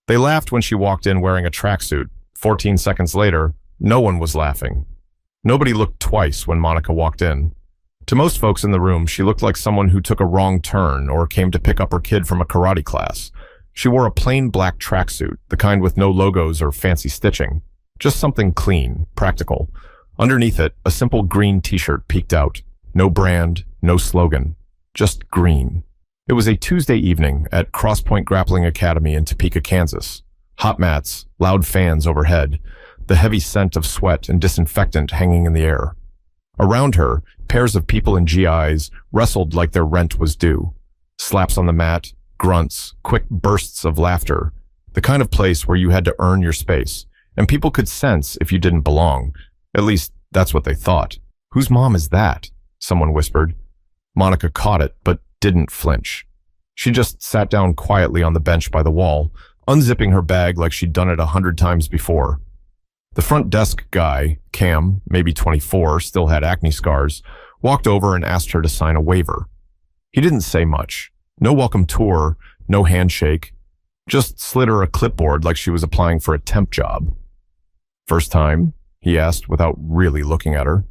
They laughed when she walked in wearing a tracksuit. 14 seconds later, no one was laughing. Nobody looked twice when Monica walked in. To most folks in the room, she looked like someone who took a wrong turn or came to pick up her kid from a karate class. She wore a plain black tracksuit, the kind with no logos or fancy stitching. Just something clean, practical. Underneath it, a simple green t-shirt peeked out. No brand, no slogan. Just green. It was a Tuesday evening at Cross Point Grappling Academy in Topeka, Kansas. Hot mats, loud fans overhead, the heavy scent of sweat and disinfectant hanging in the air. Around her, pairs of people in GIs wrestled like their rent was due. Slaps on the mat, grunts, quick bursts of laughter. The kind of place where you had to earn your space, and people could sense if you didn't belong. At least, that's what they thought. "Whose mom is that?" someone whispered. Monica caught it, but didn't flinch. She just sat down quietly on the bench by the wall, unzipping her bag like she'd done it 100 times before. The front desk guy, Cam, maybe 24, still had acne scars, walked over and asked her to sign a waiver. He didn't say much. No welcome tour, no handshake. Just slid her a clipboard like she was applying for a temp job. "First time?" he asked without really looking at her.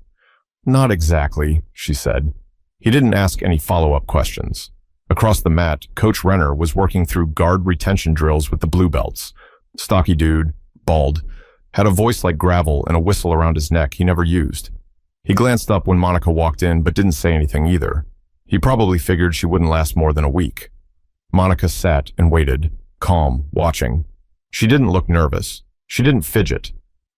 "Not exactly," she said. He didn't ask any follow-up questions. Across the mat, Coach Renner was working through guard retention drills with the blue belts. Stocky dude, bald, had a voice like gravel and a whistle around his neck he never used. He glanced up when Monica walked in but didn't say anything either. He probably figured she wouldn't last more than a week. Monica sat and waited, calm, watching. She didn't look nervous. She didn't fidget.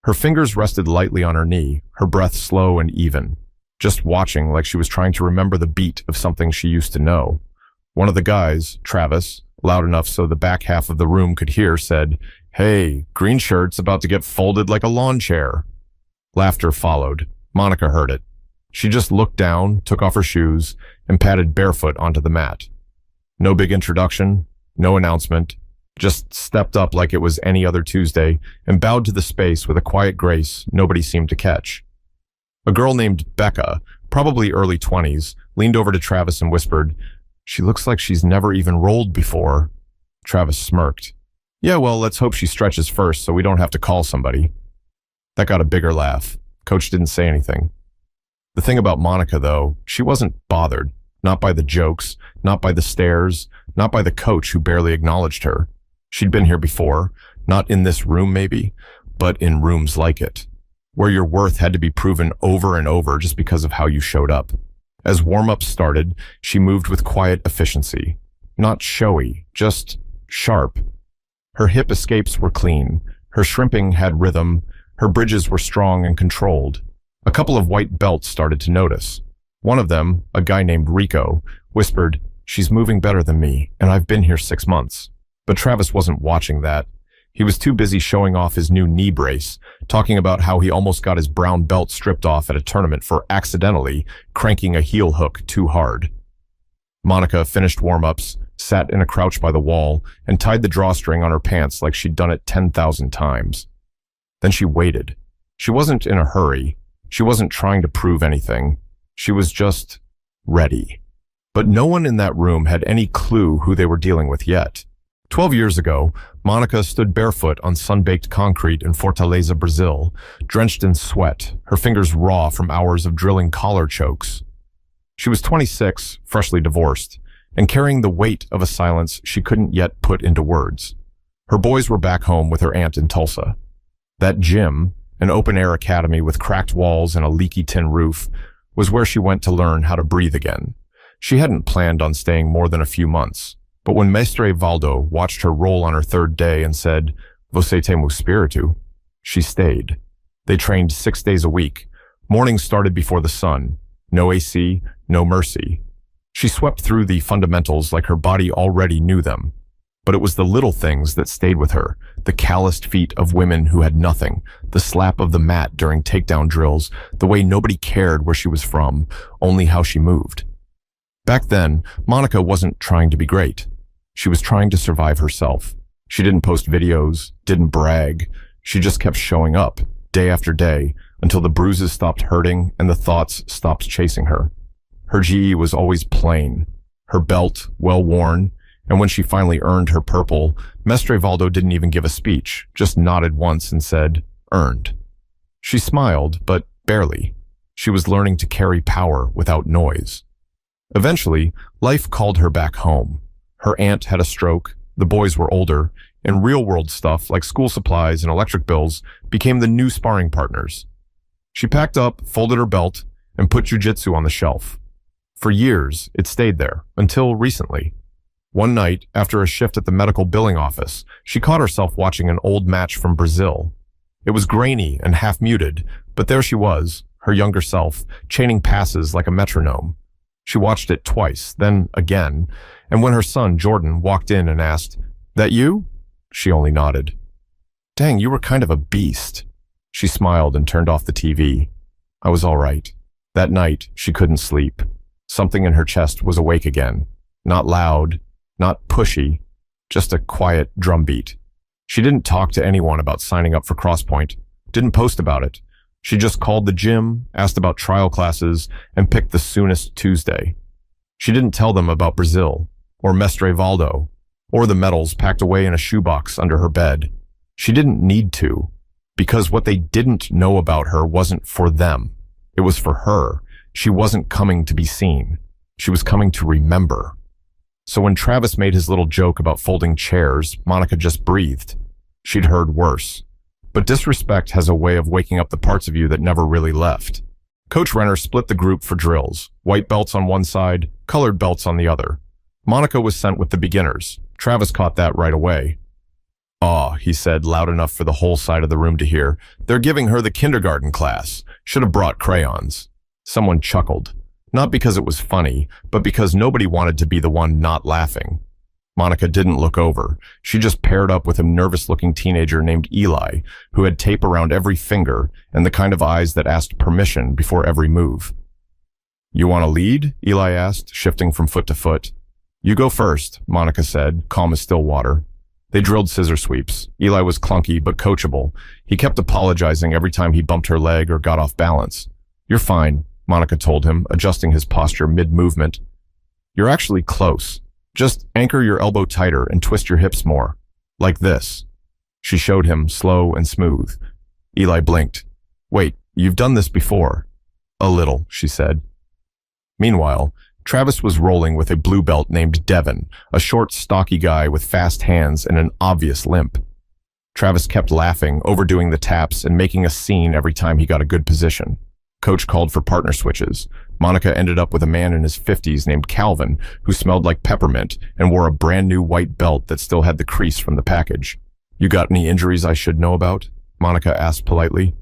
Her fingers rested lightly on her knee, her breath slow and even. Just watching like she was trying to remember the beat of something she used to know. One of the guys, Travis, loud enough so the back half of the room could hear, said, "Hey, green shirt's about to get folded like a lawn chair." Laughter followed. Monica heard it. She just looked down, took off her shoes, and padded barefoot onto the mat. No big introduction, no announcement, just stepped up like it was any other Tuesday and bowed to the space with a quiet grace nobody seemed to catch. A girl named Becca, probably early 20s, leaned over to Travis and whispered, "She looks like she's never even rolled before." Travis smirked. "Yeah, well, let's hope she stretches first so we don't have to call somebody." That got a bigger laugh. Coach didn't say anything. The thing about Monica, though, she wasn't bothered. Not by the jokes, not by the stares, not by the coach who barely acknowledged her. She'd been here before, not in this room maybe, but in rooms like it, where your worth had to be proven over and over just because of how you showed up. As warm-ups started, she moved with quiet efficiency. Not showy, just sharp. Her hip escapes were clean. Her shrimping had rhythm. Her bridges were strong and controlled. A couple of white belts started to notice. One of them, a guy named Rico, whispered, "She's moving better than me, and I've been here 6 months." But Travis wasn't watching that. He was too busy showing off his new knee brace, talking about how he almost got his brown belt stripped off at a tournament for accidentally cranking a heel hook too hard. Monica finished warm-ups, sat in a crouch by the wall, and tied the drawstring on her pants like she'd done it 10,000 times. Then she waited. She wasn't in a hurry. She wasn't trying to prove anything. She was just ready. But no one in that room had any clue who they were dealing with yet. 12 years ago, Monica stood barefoot on sun-baked concrete in Fortaleza, Brazil, drenched in sweat, her fingers raw from hours of drilling collar chokes. She was 26, freshly divorced, and carrying the weight of a silence she couldn't yet put into words. Her boys were back home with her aunt in Tulsa. That gym, an open-air academy with cracked walls and a leaky tin roof, was where she went to learn how to breathe again. She hadn't planned on staying more than a few months, but when Mestre Valdo watched her roll on her third day and said, "Você tem o espírito," she stayed. They trained 6 days a week. Mornings started before the sun. No AC, no mercy. She swept through the fundamentals like her body already knew them. But it was the little things that stayed with her, the calloused feet of women who had nothing, the slap of the mat during takedown drills, the way nobody cared where she was from, only how she moved. Back then, Monica wasn't trying to be great. She was trying to survive herself. She didn't post videos, didn't brag. She just kept showing up, day after day, until the bruises stopped hurting and the thoughts stopped chasing her. Her GE was always plain, her belt well worn, And when she finally earned her purple, Mestre Valdo didn't even give a speech, just nodded once and said, "Earned." She smiled, but barely. She was learning to carry power without noise. Eventually, life called her back home. Her aunt had a stroke, the boys were older, and real-world stuff like school supplies and electric bills became the new sparring partners. She packed up, folded her belt, and put Jiu Jitsu on the shelf. For years, it stayed there, until recently. One night, after a shift at the medical billing office, she caught herself watching an old match from Brazil. It was grainy and half-muted, but there she was, her younger self, chaining passes like a metronome. She watched it twice, then again, and when her son, Jordan, walked in and asked, "That you?" She only nodded. "Dang, you were kind of a beast." She smiled and turned off the TV. I was all right. That night, she couldn't sleep. Something in her chest was awake again. Not loud, not pushy, just a quiet drumbeat. She didn't talk to anyone about signing up for Crosspoint, didn't post about it. She just called the gym, asked about trial classes, and picked the soonest Tuesday. She didn't tell them about Brazil, or Mestre Valdo, or the medals packed away in a shoebox under her bed. She didn't need to, because what they didn't know about her wasn't for them. It was for her. She wasn't coming to be seen. She was coming to remember. So when Travis made his little joke about folding chairs, Monica just breathed. She'd heard worse. But disrespect has a way of waking up the parts of you that never really left. Coach Renner split the group for drills, white belts on one side, colored belts on the other. Monica was sent with the beginners. Travis caught that right away. "Aw," he said, loud enough for the whole side of the room to hear. "They're giving her the kindergarten class. Should have brought crayons." Someone chuckled. Not because it was funny, but because nobody wanted to be the one not laughing. Monica didn't look over. She just paired up with a nervous-looking teenager named Eli, who had tape around every finger and the kind of eyes that asked permission before every move. "You want to lead?" Eli asked, shifting from foot to foot. "You go first," Monica said, calm as still water. They drilled scissor sweeps. Eli was clunky but coachable. He kept apologizing every time he bumped her leg or got off balance. "You're fine," Monica told him, adjusting his posture mid-movement. "You're actually close. Just anchor your elbow tighter and twist your hips more. Like this." She showed him, slow and smooth. Eli blinked. "Wait, you've done this before." "A little," she said. Meanwhile, Travis was rolling with a blue belt named Devin, a short, stocky guy with fast hands and an obvious limp. Travis kept laughing, overdoing the taps and making a scene every time he got a good position. Coach called for partner switches. Monica ended up with a man in his 50s named Calvin, who smelled like peppermint and wore a brand new white belt that still had the crease from the package. "You got any injuries I should know about?" Monica asked politely.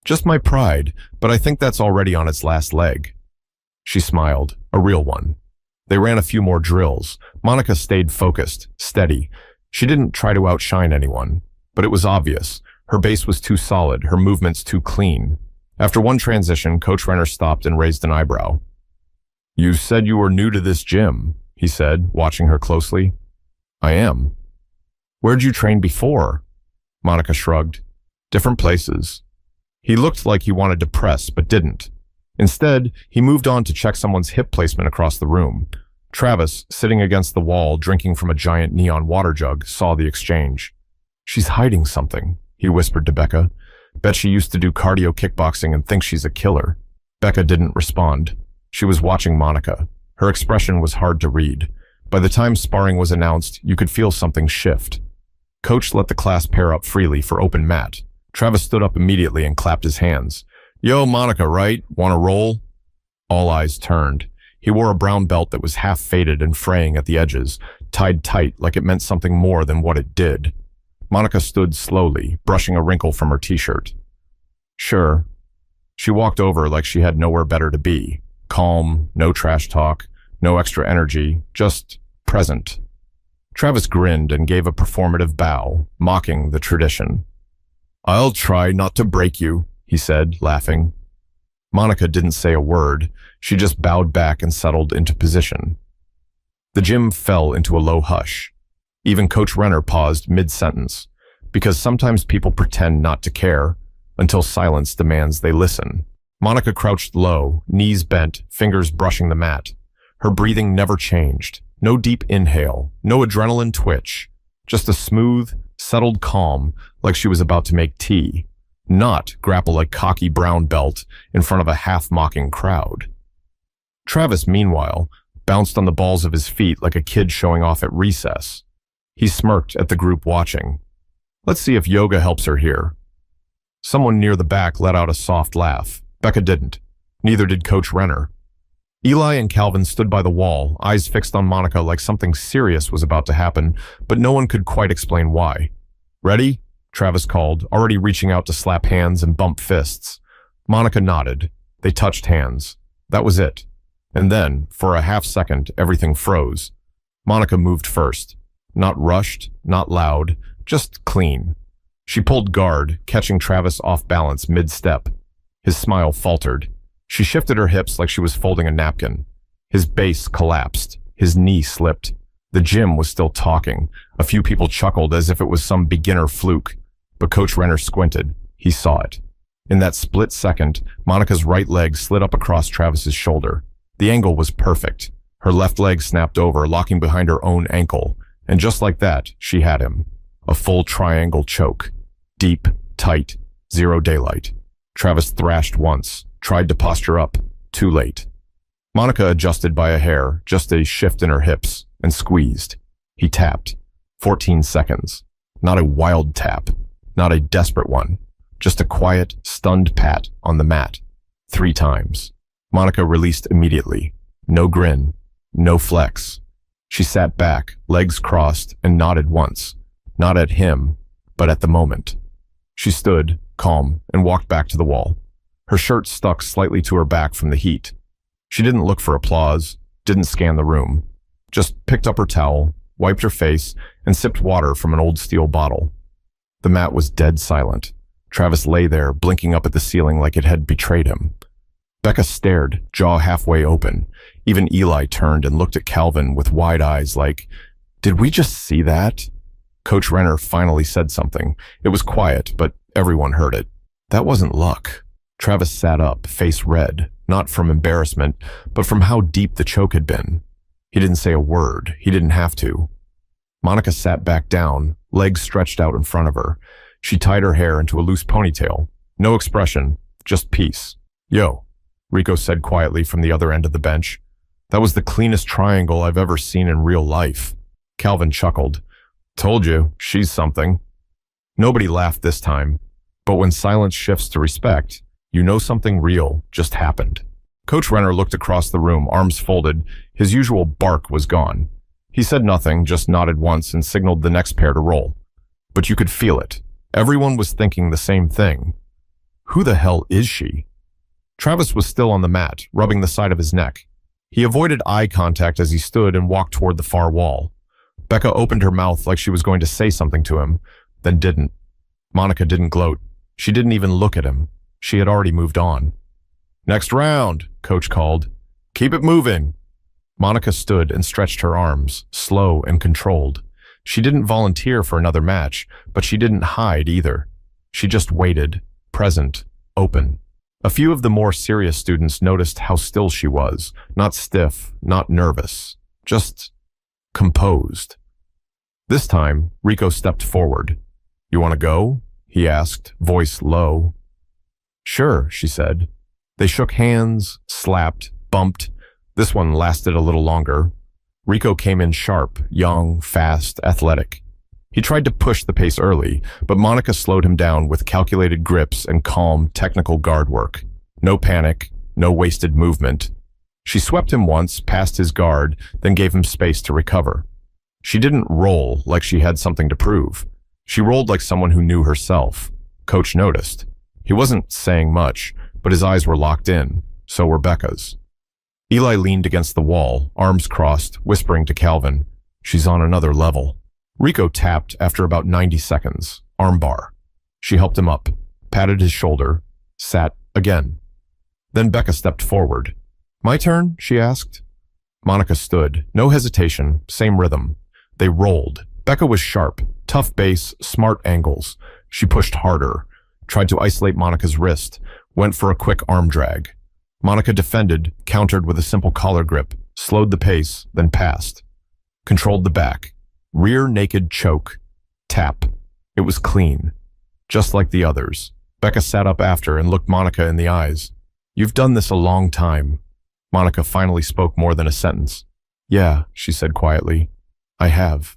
"Just my pride, but I think that's already on its last leg." She smiled, a real one. They ran a few more drills. Monica stayed focused, steady. She didn't try to outshine anyone, but it was obvious. Her base was too solid, her movements too clean. After one transition, Coach Renner stopped and raised an eyebrow. "You said you were new to this gym," he said, watching her closely. "I am." "Where'd you train before?" Monica shrugged. "Different places." He looked like he wanted to press, but didn't. Instead, he moved on to check someone's hip placement across the room. Travis, sitting against the wall, drinking from a giant neon water jug, saw the exchange. "She's hiding something," he whispered to Becca. "Bet she used to do cardio kickboxing and thinks she's a killer." Becca didn't respond. She was watching Monica. Her expression was hard to read. By the time sparring was announced, you could feel something shift. Coach let the class pair up freely for open mat. Travis stood up immediately and clapped his hands. "Yo, Monica, right? Want to roll?" All eyes turned. He wore a brown belt that was half faded and fraying at the edges, tied tight like it meant something more than what it did. Monica stood slowly, brushing a wrinkle from her t-shirt. "Sure." She walked over like she had nowhere better to be. Calm, no trash talk, no extra energy, just present. Travis grinned and gave a performative bow, mocking the tradition. "I'll try not to break you," he said, laughing. Monica didn't say a word. She just bowed back and settled into position. The gym fell into a low hush. Even Coach Renner paused mid-sentence, because sometimes people pretend not to care until silence demands they listen. Monica crouched low, knees bent, fingers brushing the mat. Her breathing never changed. No deep inhale, no adrenaline twitch. Just a smooth, settled calm like she was about to make tea. Not grapple a cocky brown belt in front of a half-mocking crowd. Travis, meanwhile, bounced on the balls of his feet like a kid showing off at recess. He smirked at the group watching. Let's see if yoga helps her here. Someone near the back let out a soft laugh. Becca didn't. Neither did Coach Renner. Eli and Calvin stood by the wall, eyes fixed on Monica like something serious was about to happen, but no one could quite explain why. Ready? Travis called, already reaching out to slap hands and bump fists. Monica nodded. They touched hands. That was it. And then, for a half second, everything froze. Monica moved first. Not rushed, not loud, just clean. She pulled guard, catching Travis off balance mid-step. His smile faltered. She shifted her hips like she was folding a napkin. His base collapsed. His knee slipped. The gym was still talking. A few people chuckled as if it was some beginner fluke. But Coach Renner squinted. He saw it. In that split second, Monica's right leg slid up across Travis's shoulder. The angle was perfect. Her left leg snapped over, locking behind her own ankle. And just like that, she had him. A full triangle choke. Deep, tight, zero daylight. Travis thrashed once, tried to posture up. Too late. Monica adjusted by a hair, just a shift in her hips, and squeezed. He tapped. 14 seconds. Not a wild tap. Not a desperate one. Just a quiet, stunned pat on the mat. 3 times. Monica released immediately. No grin. No flex. She sat back, legs crossed, and nodded once. Not at him, but at the moment. She stood, calm, and walked back to the wall. Her shirt stuck slightly to her back from the heat. She didn't look for applause, didn't scan the room. Just picked up her towel, wiped her face, and sipped water from an old steel bottle. The mat was dead silent. Travis lay there, blinking up at the ceiling like it had betrayed him. Becca stared, jaw halfway open. Even Eli turned and looked at Calvin with wide eyes like, "Did we just see that?" Coach Renner finally said something. It was quiet, but everyone heard it. That wasn't luck. Travis sat up, face red, not from embarrassment, but from how deep the choke had been. He didn't say a word. He didn't have to. Monica sat back down, legs stretched out in front of her. She tied her hair into a loose ponytail. No expression, just peace. "Yo," Rico said quietly from the other end of the bench. "That was the cleanest triangle I've ever seen in real life." Calvin chuckled. "Told you, she's something." Nobody laughed this time, but when silence shifts to respect, you know something real just happened. Coach Renner looked across the room, arms folded. His usual bark was gone. He said nothing, just nodded once and signaled the next pair to roll. But you could feel it. Everyone was thinking the same thing. Who the hell is she? Travis was still on the mat, rubbing the side of his neck. He avoided eye contact as he stood and walked toward the far wall. Becca opened her mouth like she was going to say something to him, then didn't. Monica didn't gloat. She didn't even look at him. She had already moved on. "Next round," Coach called. "Keep it moving." Monica stood and stretched her arms, slow and controlled. She didn't volunteer for another match, but she didn't hide either. She just waited, present, open. A few of the more serious students noticed how still she was, not stiff, not nervous, just composed. This time, Rico stepped forward. "You want to go?" he asked, voice low. "Sure," she said. They shook hands, slapped, bumped. This one lasted a little longer. Rico came in sharp, young, fast, athletic. He tried to push the pace early, but Monica slowed him down with calculated grips and calm, technical guard work. No panic, no wasted movement. She swept him once, past his guard, then gave him space to recover. She didn't roll like she had something to prove. She rolled like someone who knew herself. Coach noticed. He wasn't saying much, but his eyes were locked in. So were Becca's. Eli leaned against the wall, arms crossed, whispering to Calvin, "She's on another level." Rico tapped after about 90 seconds, armbar. She helped him up, patted his shoulder, sat again. Then Becca stepped forward. "My turn?" she asked. Monica stood, no hesitation, same rhythm. They rolled. Becca was sharp, tough base, smart angles. She pushed harder, tried to isolate Monica's wrist, went for a quick arm drag. Monica defended, countered with a simple collar grip, slowed the pace, then passed. Controlled the back. Rear naked choke. Tap. It was clean. Just like the others. Becca sat up after and looked Monica in the eyes. You've done this a long time. Monica finally spoke more than a sentence. Yeah, she said quietly. I have.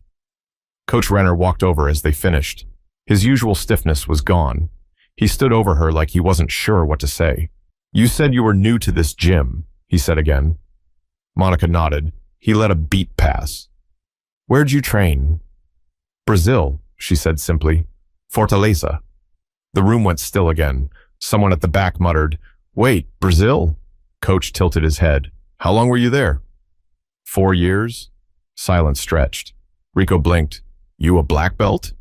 Coach Renner walked over as they finished. His usual stiffness was gone. He stood over her like he wasn't sure what to say. You said you were new to this gym, he said again. Monica nodded. He let a beat pass. Where'd you train? Brazil, she said simply. Fortaleza. The room went still again. Someone at the back muttered, Wait, Brazil? Coach tilted his head. How long were you there? 4 years? Silence stretched. Rico blinked. You a black belt?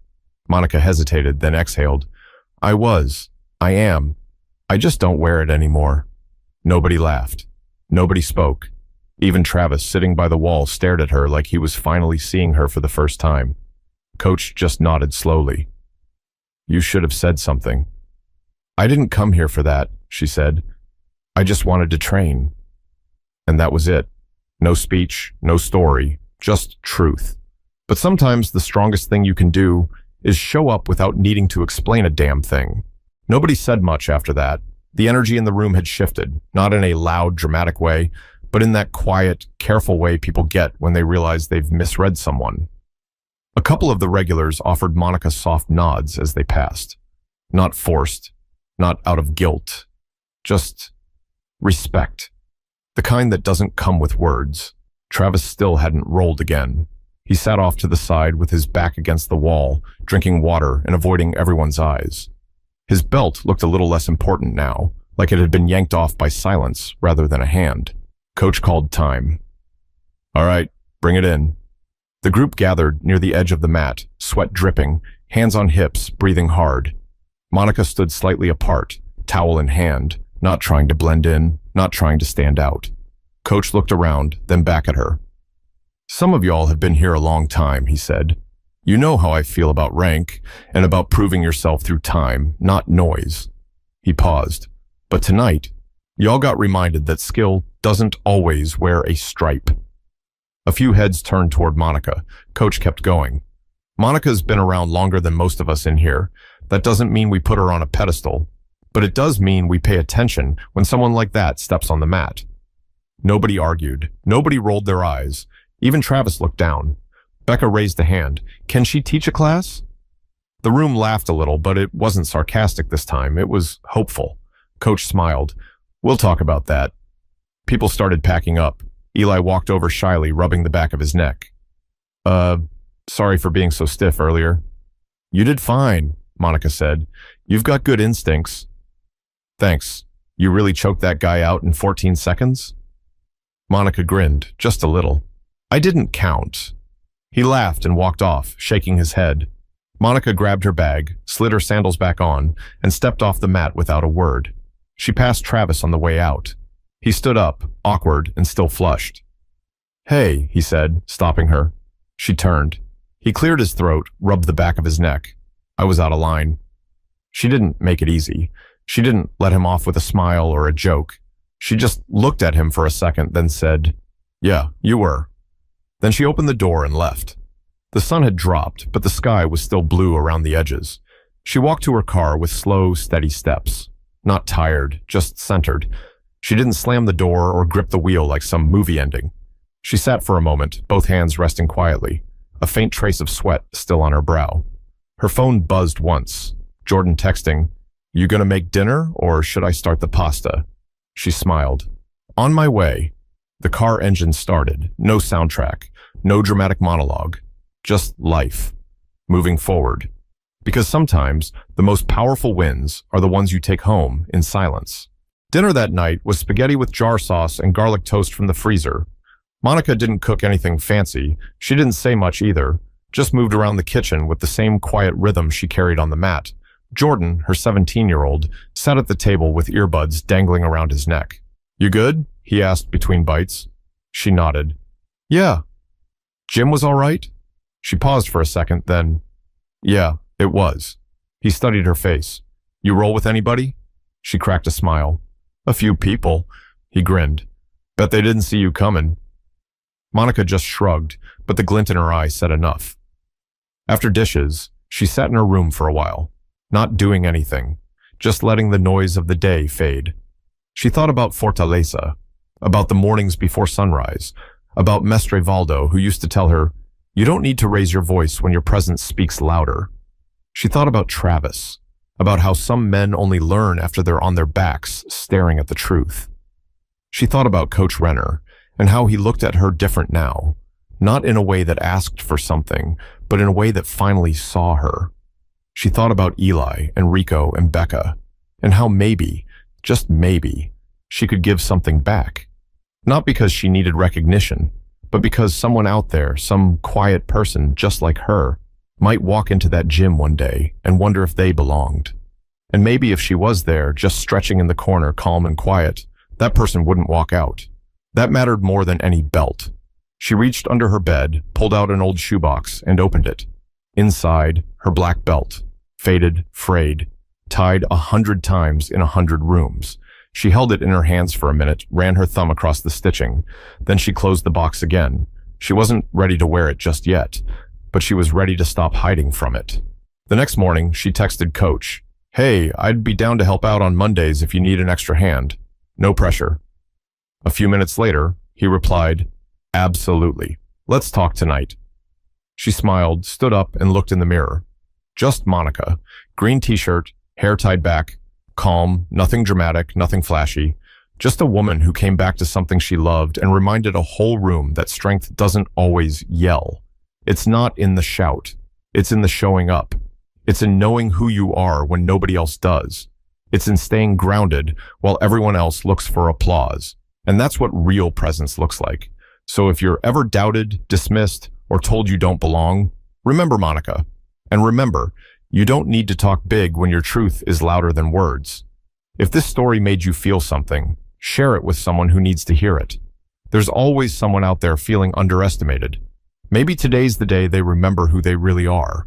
Monica hesitated, then exhaled. I was. I am. I just don't wear it anymore. Nobody laughed. Nobody spoke. Even Travis, sitting by the wall, stared at her like he was finally seeing her for the first time. Coach just nodded slowly. You should have said something. I didn't come here for that, she said. I just wanted to train. And that was it. No speech, no story, just truth. But sometimes the strongest thing you can do is show up without needing to explain a damn thing. Nobody said much after that. The energy in the room had shifted, not in a loud, dramatic way, but in that quiet, careful way people get when they realize they've misread someone. A couple of the regulars offered Monica soft nods as they passed. Not forced, not out of guilt, just respect. The kind that doesn't come with words. Travis still hadn't rolled again. He sat off to the side with his back against the wall, drinking water and avoiding everyone's eyes. His belt looked a little less important now, like it had been yanked off by silence rather than a hand. Coach called time. All right, bring it in. The group gathered near the edge of the mat, sweat dripping, hands on hips, breathing hard. Monica stood slightly apart, towel in hand, not trying to blend in, not trying to stand out. Coach looked around, then back at her. Some of y'all have been here a long time, he said. You know how I feel about rank and about proving yourself through time, not noise. He paused. But tonight, y'all got reminded that skill doesn't always wear a stripe. A few heads turned toward Monica. Coach kept going. Monica's been around longer than most of us in here. That doesn't mean we put her on a pedestal, but it does mean we pay attention when someone like that steps on the mat. Nobody argued. Nobody rolled their eyes. Even Travis looked down. Becca raised a hand. Can she teach a class? The room laughed a little, but it wasn't sarcastic this time. It was hopeful. Coach smiled. We'll talk about that. People started packing up. Eli walked over shyly, rubbing the back of his neck. Sorry for being so stiff earlier. You did fine, Monica said. You've got good instincts. Thanks. You really choked that guy out in 14 seconds? Monica grinned, just a little. I didn't count. He laughed and walked off, shaking his head. Monica grabbed her bag, slid her sandals back on, and stepped off the mat without a word. She passed Travis on the way out. He stood up, awkward and still flushed. Hey, he said, stopping her. She turned. He cleared his throat, rubbed the back of his neck. I was out of line. She didn't make it easy. She didn't let him off with a smile or a joke. She just looked at him for a second, then said, Yeah, you were. Then she opened the door and left. The sun had dropped, but the sky was still blue around the edges. She walked to her car with slow, steady steps. Not tired, just centered. She didn't slam the door or grip the wheel like some movie ending. She sat for a moment, both hands resting quietly, a faint trace of sweat still on her brow. Her phone buzzed once. Jordan texting, You gonna make dinner, or should I start the pasta? She smiled. On my way. The car engine started, no soundtrack, no dramatic monologue, just life, moving forward. Because sometimes the most powerful wins are the ones you take home in silence. Dinner that night was spaghetti with jar sauce and garlic toast from the freezer. Monica didn't cook anything fancy. She didn't say much either, just moved around the kitchen with the same quiet rhythm she carried on the mat. Jordan, her 17-year-old, sat at the table with earbuds dangling around his neck. You good? He asked between bites. She nodded. Yeah. Gym was all right? She paused for a second, then, Yeah, it was. He studied her face. You roll with anybody? She cracked a smile. A few people. He grinned. Bet they didn't see you coming. Monica just shrugged, but the glint in her eye said enough. After dishes, she sat in her room for a while, not doing anything, just letting the noise of the day fade. She thought about Fortaleza, about the mornings before sunrise, about Mestre Valdo, who used to tell her, "You don't need to raise your voice when your presence speaks louder." She thought about Travis, about how some men only learn after they're on their backs, staring at the truth. She thought about Coach Renner, and how he looked at her different now, not in a way that asked for something, but in a way that finally saw her. She thought about Eli and Rico and Becca, and how maybe, just maybe, she could give something back. Not because she needed recognition, but because someone out there, some quiet person just like her, might walk into that gym one day and wonder if they belonged. And maybe if she was there, just stretching in the corner, calm and quiet, that person wouldn't walk out. That mattered more than any belt. She reached under her bed, pulled out an old shoebox, and opened it. Inside, her black belt, faded, frayed, tied 100 times in 100 rooms. She held it in her hands for a minute, ran her thumb across the stitching. Then she closed the box again. She wasn't ready to wear it just yet, but she was ready to stop hiding from it. The next morning, she texted Coach, "Hey, I'd be down to help out on Mondays if you need an extra hand. No pressure." A few minutes later, he replied, "Absolutely. Let's talk tonight." She smiled, stood up, and looked in the mirror. Just Monica, green t-shirt, hair tied back, calm, nothing dramatic, nothing flashy. Just a woman who came back to something she loved and reminded a whole room that strength doesn't always yell. It's not in the shout. It's in the showing up. It's in knowing who you are when nobody else does. It's in staying grounded while everyone else looks for applause. And that's what real presence looks like. So if you're ever doubted, dismissed, or told you don't belong, remember Monica. And remember, you don't need to talk big when your truth is louder than words. If this story made you feel something, share it with someone who needs to hear it. There's always someone out there feeling underestimated. Maybe today's the day they remember who they really are.